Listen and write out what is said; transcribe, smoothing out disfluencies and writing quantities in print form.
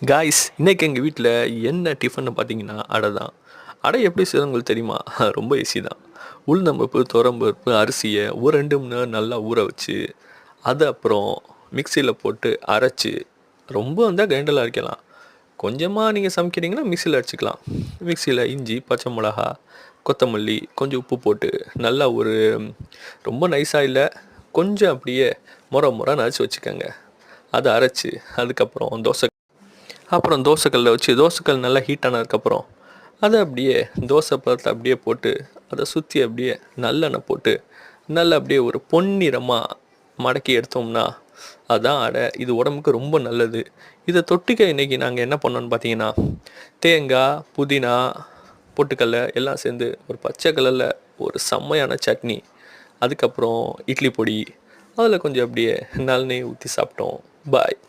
Guys இன்னைக்கு எங்கள் வீட்டில் என்ன டிஃபன்னு பார்த்தீங்கன்னா அடை தான். அடை எப்படி செய்யறது உங்களுக்கு தெரியுமா? ரொம்ப ஈஸி தான். உளுந்தம்பருப்பு, துவரம்பருப்பு, அரிசியை ஒரு 2 மணி நேரம் நல்லா ஊற வச்சு, அதை அப்புறம் மிக்சியில் போட்டு அரைச்சி, ரொம்ப வந்தால் கிரைண்டரில் அரைக்கலாம். கொஞ்சமாக நீங்கள் சமைக்கிறீங்கன்னா மிக்சியில் அரைச்சிக்கலாம். மிக்சியில் இஞ்சி, பச்சை மிளகா, கொத்தமல்லி, கொஞ்சம் உப்பு போட்டு நல்லா ஒரு ரொம்ப நைஸாக இல்லை, கொஞ்சம் அப்படியே முறை அரைச்சி வச்சுக்கோங்க. அதை அரைச்சி அதுக்கப்புறம் தோசைக்கல்லில் வச்சு தோசைக்கல் நல்லா ஹீட் ஆனதுக்கப்புறம் அதை அப்படியே தோசை பதத்தை அப்படியே போட்டு அதை சுற்றி அப்படியே நல்லெண்ணெய் போட்டு நல்லா அப்படியே ஒரு பொன்னிறமாக மடக்கி எடுத்தோம்னா அதுதான் அடை. இது உடம்புக்கு ரொம்ப நல்லது. இதை தொட்டுக்க இன்றைக்கி நாங்கள் என்ன பண்ணோன்னு பார்த்தீங்கன்னா, தேங்காய், புதினா, பொட்டுக்கடலை எல்லாம் சேர்ந்து ஒரு பச்சை கலரில் ஒரு செம்மையான சட்னி, அதுக்கப்புறம் இட்லி பொடி, அதில் கொஞ்சம் அப்படியே நல்லெண்ணெய் ஊற்றி சாப்பிட்டோம். பாய்.